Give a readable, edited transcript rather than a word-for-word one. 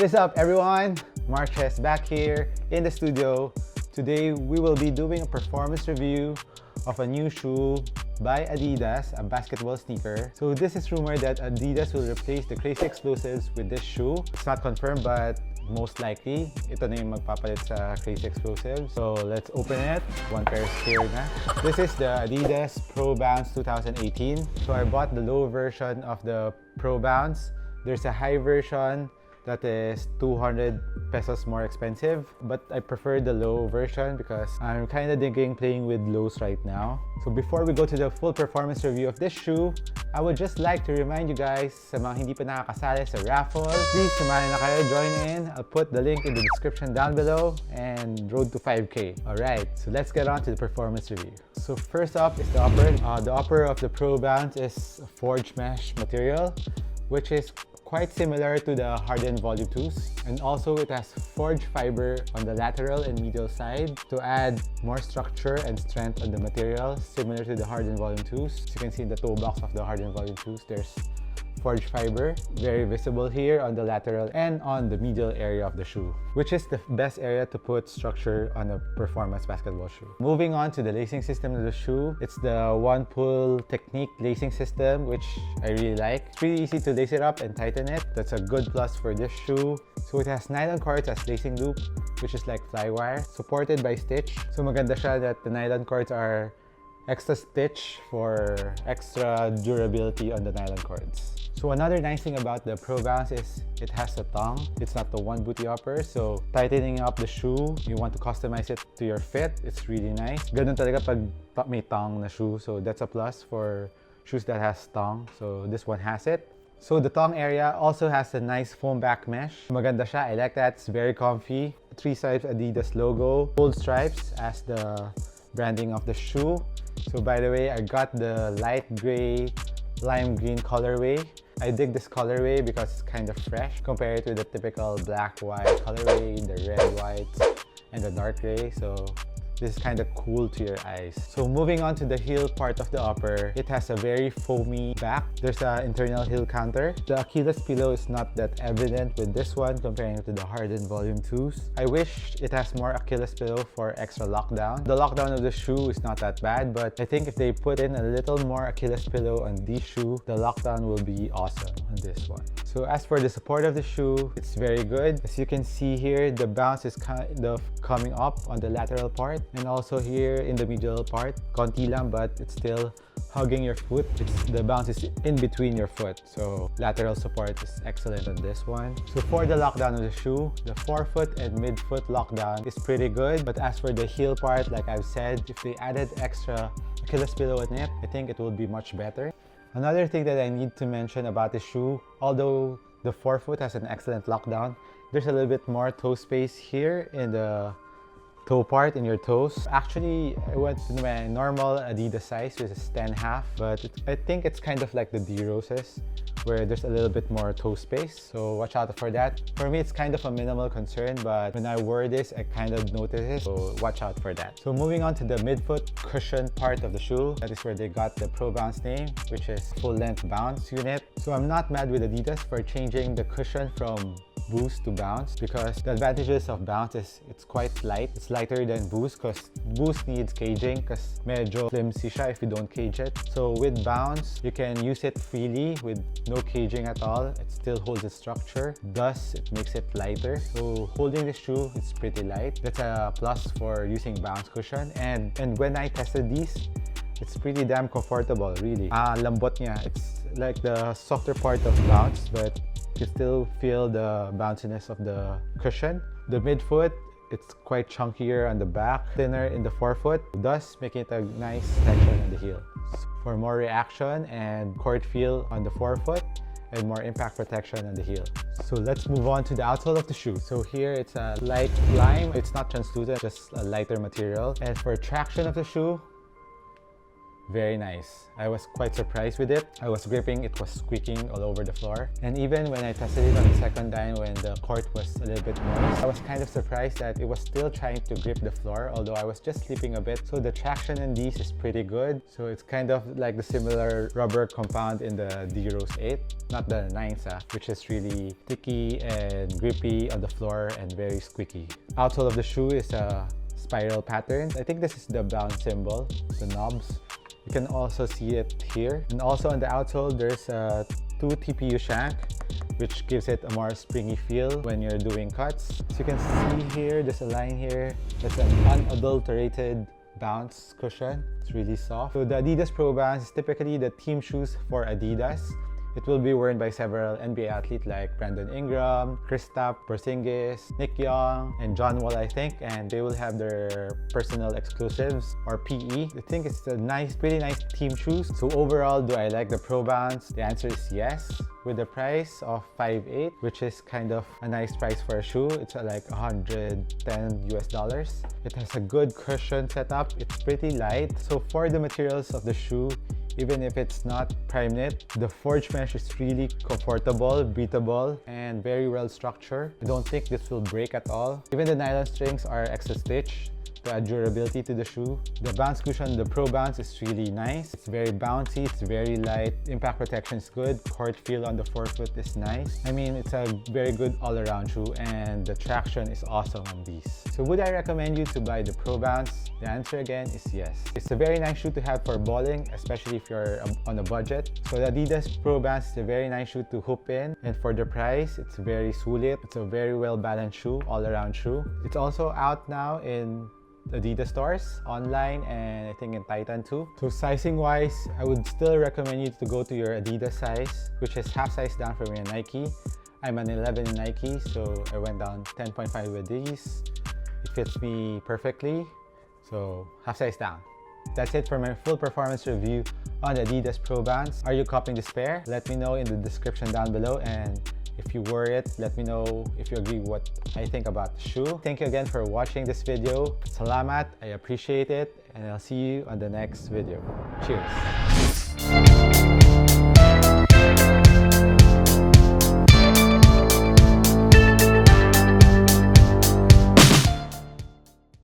What is up, everyone? Marques back here in the studio. Today we will be doing a performance review of a new shoe by Adidas, a basketball sneaker. So this is rumored that Adidas will replace the Crazy Explosives with this shoe. It's not confirmed, but most likely ito na yung magpapalit sa Crazy Explosives. So let's open it. One pair is here na. This is the Adidas Pro Bounce 2018. So I bought the low version of the Pro Bounce. There's a high version that is 200 pesos more expensive, but I prefer the low version because I'm kind of digging playing with lows right now. So before we go to the full performance review of this shoe, I would just like to remind you guys sa mga hindi pa nakakasali sa raffle, please sumali na kayo, join in. I'll put the link in the description down below and road to 5K. Alright, so let's get on to the performance review. So first up is the upper. The upper of the Pro Bounce is forged mesh material, which is quite similar to the hardened volume 2s, and also it has forged fiber on the lateral and medial side to add more structure and strength on the material, similar to the hardened volume 2s. As you can see in the toe box of the hardened volume 2s, there's forged fiber, very visible here on the lateral and on the medial area of the shoe, which is the best area to put structure on a performance basketball shoe. Moving on to the lacing system of the shoe, it's the one pull technique lacing system, which I really like. It's really easy to lace it up and tighten it. That's a good plus for this shoe. So it has nylon cords as lacing loop, which is like flywire, supported by stitch. So maganda siya that the nylon cords are extra stitch for extra durability on the nylon cords. So another nice thing about the Pro Bounce is it has a tongue. It's not the one booty upper, so tightening up the shoe, you want to customize it to your fit, it's really nice. Ganun talaga pag may tongue na shoe, so that's a plus for shoes that has tongue. So this one has it. So the tongue area also has a nice foam back mesh. Maganda siya, I like that, it's very comfy. 3 stripes Adidas logo, gold stripes as the branding of the shoe. So by the way, I got the light gray lime green colorway. I dig this colorway because it's kind of fresh compared to the typical black white colorway, the red white and the dark gray. So this is kind of cool to your eyes. So moving on to the heel part of the upper, it has a very foamy back. There's an internal heel counter. The Achilles pillow is not that evident with this one comparing to the hardened volume 2s. I wish it has more Achilles pillow for extra lockdown. The lockdown of the shoe is not that bad, but I think if they put in a little more Achilles pillow on this shoe, the lockdown will be awesome on this one. So as for the support of the shoe, it's very good. As you can see here, the bounce is kind of coming up on the lateral part, and also here in the medial part, konti lang, but it's still hugging your foot. The bounce is in between your foot, so lateral support is excellent on this one. So for the lockdown of the shoe, the forefoot and midfoot lockdown is pretty good, but as for the heel part, like I've said, if they added extra Achilles pillow in it, I think it will be much better. Another thing that I need to mention about the shoe, although the forefoot has an excellent lockdown, there's a little bit more toe space here in the toe part in your toes. Actually, I went to my normal Adidas size, which is 10.5, but I think it's kind of like the D Roses, where there's a little bit more toe space, so watch out for that. For me, it's kind of a minimal concern, but when I wore this, I kind of noticed it, so watch out for that. So moving on to the midfoot cushion part of the shoe, that is where they got the Pro Bounce name, which is full-length bounce unit. So I'm not mad with Adidas for changing the cushion from Boost to Bounce, because the advantages of Bounce is it's quite light. It's lighter than Boost because Boost needs caging because medyo flimsy siya if you don't cage it. So with Bounce, you can use it freely with no caging at all. It still holds its structure, thus it makes it lighter. So holding this shoe, it's pretty light. That's a plus for using Bounce cushion. And when I tested these, it's pretty damn comfortable, really. Lambot niya. It's like the softer part of Bounce, but you still feel the bounciness of the cushion. The midfoot, it's quite chunkier on the back, thinner in the forefoot, thus making it a nice tension on the heel. For more reaction and court feel on the forefoot and more impact protection on the heel. So let's move on to the outsole of the shoe. So here it's a light lime. It's not translucent, just a lighter material. And for traction of the shoe, Very nice. I was quite surprised with it. I was gripping, it was squeaking all over the floor. And even when I tested it on the second time when the court was a little bit moist, I was kind of surprised that it was still trying to grip the floor, although I was just slipping a bit. So the traction in these is pretty good. So it's kind of like the similar rubber compound in the D-Rose 8, not the 9s, which is really sticky and grippy on the floor and very squeaky. Outsole of the shoe is a spiral pattern. I think this is the bounce symbol, the knobs. You can also see it here. And also on the outsole, there's a 2 TPU shank, which gives it a more springy feel when you're doing cuts. So you can see here, there's a line here. That's an unadulterated bounce cushion. It's really soft. So the Adidas Pro Bounce is typically the team shoes for Adidas. It will be worn by several NBA athletes like Brandon Ingram, Kristaps Porzingis, Nick Young, and John Wall, I think, and they will have their personal exclusives or PE. I think it's a nice, pretty nice team shoes. So overall, do I like the Pro Bounce? The answer is yes. With the price of $5.8, which is kind of a nice price for a shoe. It's like $110 US. It has a good cushion setup. It's pretty light. So for the materials of the shoe, even if it's not prime knit, the forge mesh is really comfortable, breathable, and very well structured. I don't think this will break at all. Even the nylon strings are extra stitch to add durability to the shoe. The bounce cushion, the Pro Bounce, is really nice. It's very bouncy, it's very light. Impact protection is good. Court feel on the forefoot is nice. I mean, it's a very good all-around shoe, and the traction is awesome on these. So would I recommend you to buy the Pro Bounce? The answer again is yes. It's a very nice shoe to have for bowling, especially if you're on a budget. So the Adidas Pro Bounce is a very nice shoe to hoop in, and for the price, it's very sulit. It's a very well-balanced shoe, all-around shoe. It's also out now in Adidas stores, online, and I think in Titan too. So sizing wise, I would still recommend you to go to your Adidas size, which is half size down from your Nike. I'm an 11 in Nike, so I went down 10.5 with these. It fits me perfectly, so half size down. That's it for my full performance review on the Adidas Pro Bounce. Are you copying this pair? Let me know in the description down below, and if you wore it, let me know if you agree what I think about the shoe. Thank you again for watching this video. Salamat, I appreciate it, and I'll see you on the next video. Cheers!